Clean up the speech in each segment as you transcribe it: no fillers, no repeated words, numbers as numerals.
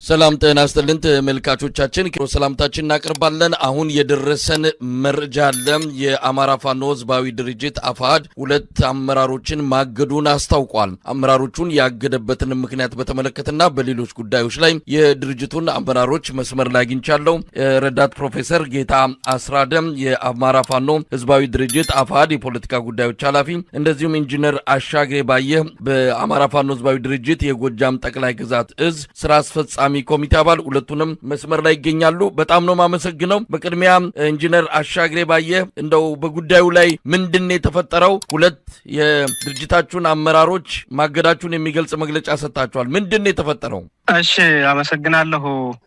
ሰላም ጤና ይስጥልን ተመልካቾቻችን ሰላምታችን እናቀርባለን። አሁን የደረሰን መረጃ አለ። የአማራ ፋኖ ህዝባዊ ድርጅት አፋድ ሁለት አመራሮችን ማገዱን አስታውቋል። አመራሮቹን ያገደበትን ምክንያት በተመለከተና በሌሎች ጉዳዮች ላይ የድርጅቱን አመራሮች መስመር ላይ አግኝቻለሁ። ረዳት ፕሮፌሰር ጌታ አስራደም የአማራ ፋኖ ህዝባዊ ድርጅት አፋድ የፖለቲካ ጉዳዮች ኃላፊ፣ እንደዚሁም ኢንጂነር አሻግሬ ባየ በአማራ ፋኖ ህዝባዊ ድርጅት የጎጃም ጠቅላይ ግዛት እዝ ስራ አስፈጻሚ ኮሚቴ አባል ሁለቱንም መስመር ላይ ይገኛሉ። በጣም ነው ማመሰግነው። በቅድሚያ ኢንጂነር አሻግሬ ባየ እንደው በጉዳዩ ላይ ምንድነው የተፈጠረው? ሁለት የድርጅታችሁን አመራሮች ማገዳችሁን የሚገልጽ መግለጫ ሰጣችኋል። ምንድነው የተፈጠረው? እሺ አመሰግናለሁ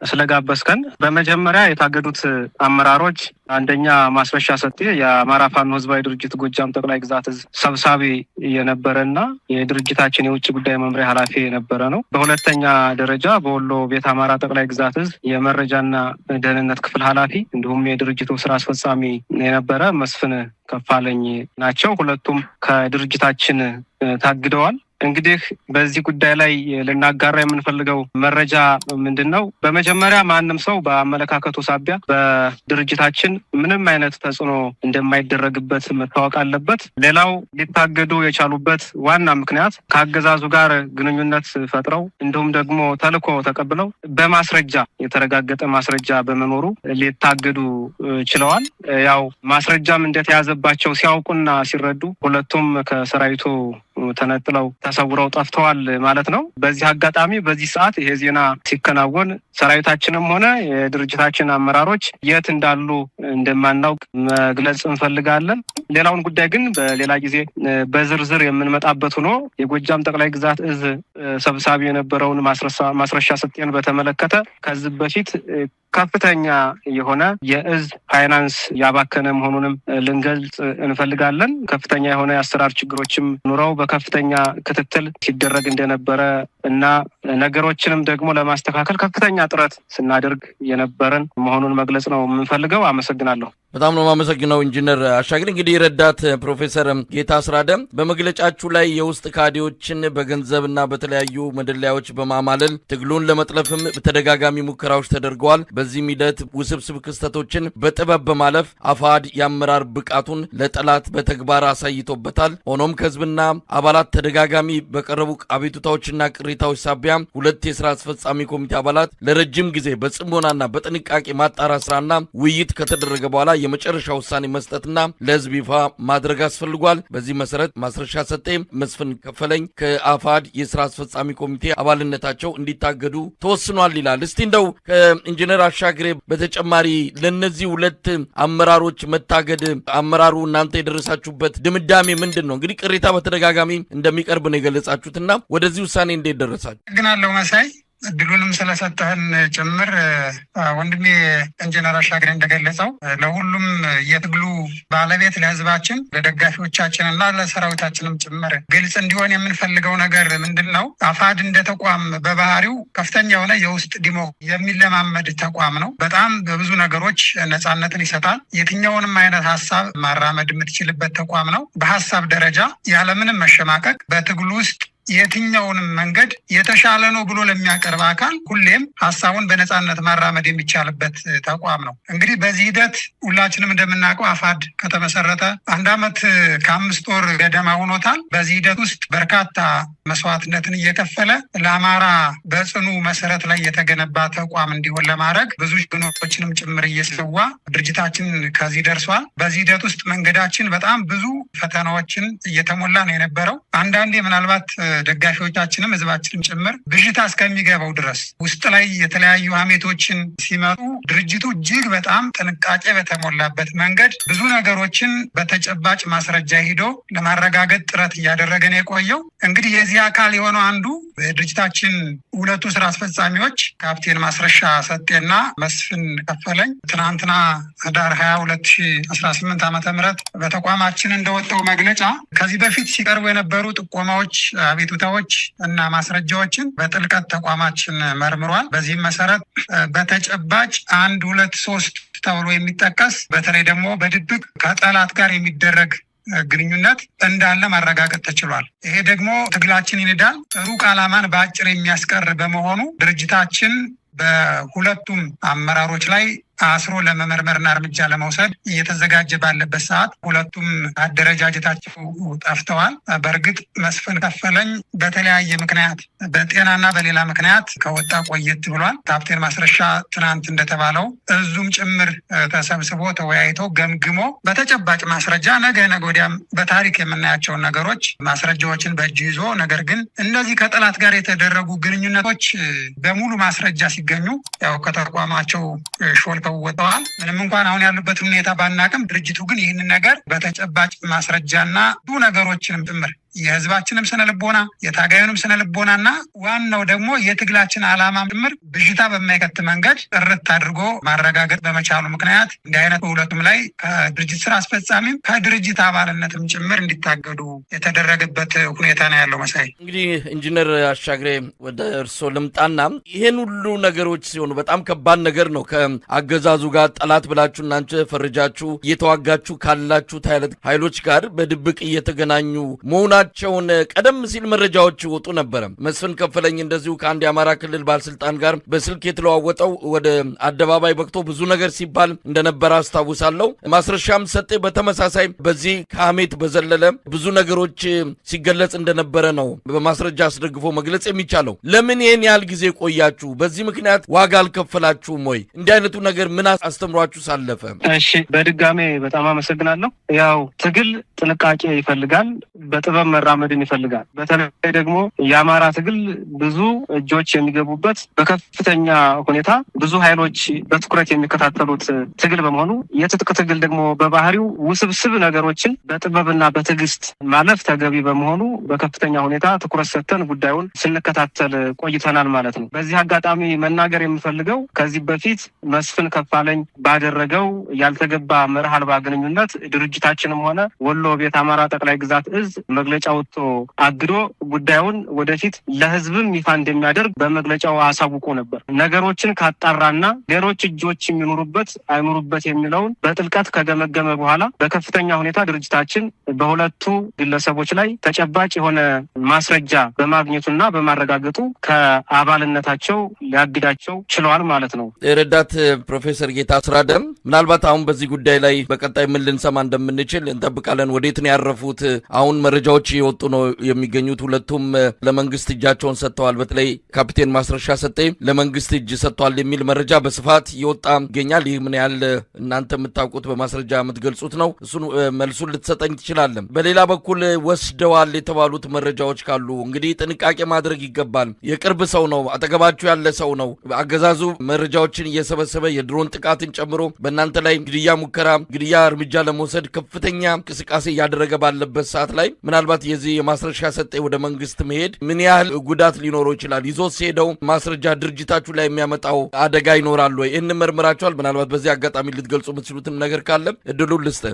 ስለጋበዝከን። በመጀመሪያ የታገዱት አመራሮች አንደኛ ማስረሻ ሰጤ የአማራ ፋኖ ህዝባዊ ድርጅት ጎጃም ጠቅላይ ግዛት እዝ ሰብሳቢ የነበረና የድርጅታችን የውጭ ጉዳይ መምሪያ ኃላፊ የነበረ ነው። በሁለተኛ ደረጃ በወሎ ቤት አማራ ጠቅላይ ግዛት እዝ የመረጃና ደህንነት ክፍል ኃላፊ እንዲሁም የድርጅቱ ስራ አስፈጻሚ የነበረ መስፍን ከፋለኝ ናቸው። ሁለቱም ከድርጅታችን ታግደዋል። እንግዲህ በዚህ ጉዳይ ላይ ልናጋራ የምንፈልገው መረጃ ምንድነው? በመጀመሪያ ማንም ሰው በአመለካከቱ ሳቢያ በድርጅታችን ምንም አይነት ተጽዕኖ እንደማይደረግበት መታወቅ አለበት። ሌላው ሊታገዱ የቻሉበት ዋና ምክንያት ከአገዛዙ ጋር ግንኙነት ፈጥረው እንዲሁም ደግሞ ተልዕኮ ተቀብለው በማስረጃ የተረጋገጠ ማስረጃ በመኖሩ ሊታገዱ ችለዋል። ያው ማስረጃም እንደተያዘባቸው ሲያውቁና ሲረዱ ሁለቱም ከሰራዊቱ ተነጥለው ተሰውረው ጠፍተዋል ማለት ነው። በዚህ አጋጣሚ በዚህ ሰዓት ይሄ ዜና ሲከናወን ሰራዊታችንም ሆነ የድርጅታችን አመራሮች የት እንዳሉ እንደማናውቅ መግለጽ እንፈልጋለን። ሌላውን ጉዳይ ግን በሌላ ጊዜ በዝርዝር የምንመጣበት ሆኖ የጎጃም ጠቅላይ ግዛት እዝ ሰብሳቢ የነበረውን ማስረሻ ሰጤን በተመለከተ ከዚህ በፊት ከፍተኛ የሆነ የእዝ ፋይናንስ ያባከነ መሆኑንም ልንገልጽ እንፈልጋለን። ከፍተኛ የሆነ የአሰራር ችግሮችም ኑረው በከፍተኛ ክትትል ሲደረግ እንደነበረ እና ነገሮችንም ደግሞ ለማስተካከል ከፍተኛ ጥረት ስናደርግ የነበረን መሆኑን መግለጽ ነው የምንፈልገው። አመሰግናለሁ። በጣም ነው ማመሰግነው ኢንጂነር አሻግሬ። እንግዲህ ረዳት ፕሮፌሰር ጌታ አስራደም በመግለጫችሁ ላይ የውስጥ ካድሬዎችን በገንዘብና በተለያዩ መደለያዎች በማማለል ትግሉን ለመጥለፍም በተደጋጋሚ ሙከራዎች ተደርገዋል። በዚህ ሂደት ውስብስብ ክስተቶችን በጥበብ በማለፍ አፋድ የአመራር ብቃቱን ለጠላት በተግባር አሳይቶበታል። ሆኖም ከህዝብና አባላት ተደጋጋሚ በቀረቡ አቤቱታዎችና ቅሬታዎች ሳቢያ ሁለት የስራ አስፈጻሚ ኮሚቴ አባላት ለረጅም ጊዜ በጽሞናና በጥንቃቄ ማጣራት ስራና ውይይት ከተደረገ በኋላ የመጨረሻ ውሳኔ መስጠትና ለህዝብ ይፋ ማድረግ አስፈልጓል። በዚህ መሰረት ማስረሻ ሰጤ፣ መስፍን ከፈለኝ ከአፋድ የስራ አስፈጻሚ ኮሚቴ አባልነታቸው እንዲታገዱ ተወስኗል ይላል። እስቲ እንደው ከኢንጂነር አሻግሬ በተጨማሪ ለነዚህ ሁለት አመራሮች መታገድ አመራሩ እናንተ የደረሳችሁበት ድምዳሜ ምንድነው? እንግዲህ ቅሬታ በተደጋጋሚ እንደሚቀርብ ነው የገለጻችሁትና ወደዚህ ውሳኔ እንዴት ደረሳችሁ? ግናለው መሳይ እድሉንም ስለሰጠህን ጭምር ወንድሜ ኢንጂነር አሻግሬ እንደገለጸው ለሁሉም የትግሉ ባለቤት ለህዝባችን፣ ለደጋፊዎቻችንና ለሰራዊታችንም ጭምር ግልጽ እንዲሆን የምንፈልገው ነገር ምንድነው? አፋድ እንደ ተቋም በባህሪው ከፍተኛ የሆነ የውስጥ የሚለማመድ ተቋም ነው። በጣም በብዙ ነገሮች ነፃነትን ይሰጣል። የትኛውንም አይነት ሀሳብ ማራመድ የምትችልበት ተቋም ነው። በሀሳብ ደረጃ ያለምንም መሸማቀቅ በትግሉ ውስጥ የትኛውንም መንገድ የተሻለ ነው ብሎ ለሚያቀርብ አካል ሁሌም ሀሳቡን በነፃነት ማራመድ የሚቻልበት ተቋም ነው። እንግዲህ በዚህ ሂደት ሁላችንም እንደምናውቀው አፋድ ከተመሰረተ 1 ዓመት ከ5 ወር ገደማ ሆኖታል። በዚህ ሂደት ውስጥ በርካታ መስዋዕትነትን እየከፈለ ለአማራ በጽኑ መሰረት ላይ የተገነባ ተቋም እንዲሆን ለማድረግ ብዙ ጀግኖችንም ጭምር እየሰዋ ድርጅታችን ከዚህ ደርሷል። በዚህ ሂደት ውስጥ መንገዳችን በጣም ብዙ ፈተናዎችን እየተሞላ ነው የነበረው። አንዳንዴ ምናልባት ደጋፊዎቻችንም ህዝባችንም ጭምር ብዥታ እስከሚገባው ድረስ ውስጥ ላይ የተለያዩ ሀሜቶችን ሲመጡ ድርጅቱ እጅግ በጣም ጥንቃቄ በተሞላበት መንገድ ብዙ ነገሮችን በተጨባጭ ማስረጃ ሂዶ ለማረጋገጥ ጥረት እያደረገ ነው የቆየው። እንግዲህ የዚህ አካል የሆነው አንዱ የድርጅታችን ሁለቱ ስራ አስፈጻሚዎች ካፕቴን ማስረሻ ሰጤና መስፍን ከፈለኝ ትናንትና ህዳር 22 2018 ዓ.ም በተቋማችን እንደወጣው መግለጫ ከዚህ በፊት ሲቀርቡ የነበሩ ጥቆማዎች፣ አቤቱታዎች እና ማስረጃዎችን በጥልቀት ተቋማችን መርምሯል። በዚህም መሰረት በተጨባጭ 1 2 3 ተብሎ የሚጠቀስ በተለይ ደግሞ በድብቅ ከጠላት ጋር የሚደረግ ግንኙነት እንዳለ ማረጋገጥ ተችሏል። ይሄ ደግሞ ትግላችን ይንዳል ሩቅ ዓላማን በአጭር የሚያስቀር በመሆኑ ድርጅታችን በሁለቱም አመራሮች ላይ አስሮ ለመመርመርና እርምጃ ለመውሰድ እየተዘጋጀ ባለበት ሰዓት ሁለቱም አደረጃጀታቸው ጠፍተዋል። በእርግጥ መስፍን ከፈለኝ በተለያየ ምክንያት በጤናና በሌላ ምክንያት ከወጣ ቆየት ብሏል። ካፕቴን ማስረሻ ትናንት እንደተባለው እዙም ጭምር ተሰብስቦ ተወያይቶ ገምግሞ በተጨባጭ ማስረጃ ነገ ወዲያም በታሪክ የምናያቸውን ነገሮች ማስረጃዎችን በእጁ ይዞ ነገር ግን እነዚህ ከጠላት ጋር የተደረጉ ግንኙነቶች በሙሉ ማስረጃ ሲገኙ ያው ከተቋማቸው ሾልከው ወጥተዋል። ምንም እንኳን አሁን ያሉበት ሁኔታ ባናቅም ድርጅቱ ግን ይህንን ነገር በተጨባጭ ማስረጃና ብዙ ነገሮችንም ጭምር የህዝባችንም ስነ ልቦና የታጋዩንም ስነ ልቦናና ዋናው ደግሞ የትግላችን ዓላማ ጭምር ብዥታ በማይከት መንገድ ጥርት አድርጎ ማረጋገጥ በመቻሉ ምክንያት እንዲህ አይነት በሁለቱም ላይ ከድርጅት ስራ አስፈጻሚም ከድርጅት አባልነትም ጭምር እንዲታገዱ የተደረገበት ሁኔታ ነው ያለው። መሳይ እንግዲህ ኢንጂነር አሻግሬ ወደ እርስዎ ልምጣና ይሄን ሁሉ ነገሮች ሲሆኑ በጣም ከባድ ነገር ነው። ከአገዛዙ ጋር ጠላት ብላችሁ እናንተ ፈርጃችሁ እየተዋጋችሁ ካላችሁ ኃይሎች ጋር በድብቅ እየተገናኙ መሆናቸውን ቀደም ሲል መረጃዎች ወጡ ነበር። መስፍን ከፈለኝ እንደዚሁ ከአንድ የአማራ ክልል ባለስልጣን ጋር በስልክ የተለዋወጠው ወደ አደባባይ በቅቶ ብዙ ነገር ሲባል እንደነበረ አስታውሳለሁ። ማስረሻም ሰጤ በተመሳሳይ በዚህ ከሐሜት በዘለለ ብዙ ነገሮች ሲገለጽ እንደነበረ ነው በማስረጃ አስደግፎ መግለጽ የሚቻለው። ለምን ይሄን ያህል ጊዜ ቆያችሁ? በዚህ ምክንያት ዋጋ አልከፈላችሁም ወይ? እንዲህ አይነቱ ነገር ምን አስተምሯችሁ ሳለፈ? እሺ፣ በድጋሜ በጣም አመሰግናለሁ። ያው ትግል ጥንቃቄ ይፈልጋል፣ በጥበብ መራመድን ይፈልጋል። በተለይ ደግሞ የአማራ ትግል ብዙ እጆች የሚገቡበት በከፍተኛ ሁኔታ ብዙ ኃይሎች በትኩረት የሚከታተሉት ትግል በመሆኑ የትጥቅ ትግል ደግሞ በባህሪው ውስብስብ ነገሮችን በጥበብና በትዕግስት ማለፍ ተገቢ በመሆኑ በከፍተኛ ሁኔታ ትኩረት ሰጥተን ጉዳዩን ስንከታተል ቆይተናል ማለት ነው። በዚህ አጋጣሚ መናገር የምፈልገው ከዚህ በፊት መስፍን ከፋለኝ ባደረገው ያልተገባ መርህ አልባ ግንኙነት ድርጅታችንም ሆነ ወሎ ቤት አማራ ጠቅላይ ግዛት እዝ መግለጫ ወጥቶ አግዶ ጉዳዩን ወደፊት ለህዝብም ይፋ እንደሚያደርግ በመግለጫው አሳውቆ ነበር። ነገሮችን ካጣራና ሌሎች እጆች የሚኖሩበት አይኖሩበት የሚለውን በጥልቀት ከገመገመ በኋላ በከፍተኛ ሁኔታ ድርጅታችን በሁለቱ ግለሰቦች ላይ ተጨባጭ የሆነ ማስረጃ በማግኘቱና በማረጋገጡ ከአባልነታቸው ሊያግዳቸው ችለዋል ማለት ነው። ረዳት ፕሮፌሰር ጌታ አስራደም ምናልባት አሁን በዚህ ጉዳይ ላይ በቀጣይ ምን ልንሰማ እንደምንችል እንጠብቃለን። ወዴት ነው ያረፉት? አሁን መረጃዎች እየወጡ ነው የሚገኙት። ሁለቱም ለመንግስት እጃቸውን ሰጥተዋል። በተለይ ካፒቴን ማስረሻ ሰጤ ለመንግስት እጅ ሰጥተዋል የሚል መረጃ በስፋት እየወጣ ይገኛል። ይህ ምን ያህል እናንተ የምታውቁት በማስረጃ የምትገልጹት ነው? እሱን መልሱን ልትሰጠኝ ትችላለን። በሌላ በኩል ወስደዋል የተባሉት መረጃዎች ካሉ እንግዲህ ጥንቃቄ ማድረግ ይገባል። የቅርብ ሰው ነው፣ አጠገባችሁ ያለ ሰው ነው። አገዛዙ መረጃዎችን እየሰበሰበ የድሮን ጥቃትን ጨምሮ በእናንተ ላይ ግድያ ሙከራ፣ ግድያ እርምጃ ለመውሰድ ከፍተኛ እንቅስቃሴ እያደረገ ባለበት ሰዓት ላይ ምናልባት የዚህ የማስረሻ ሰጤ ወደ መንግስት መሄድ ምን ያህል ጉዳት ሊኖረው ይችላል? ይዞ ሲሄደው ማስረጃ ድርጅታችሁ ላይ የሚያመጣው አደጋ ይኖራል ወይ? ይህን መርምራችኋል? ምናልባት በዚህ አጋጣሚ ልትገልጹ የምትችሉትም ነገር ካለ እድሉን ልስጥ።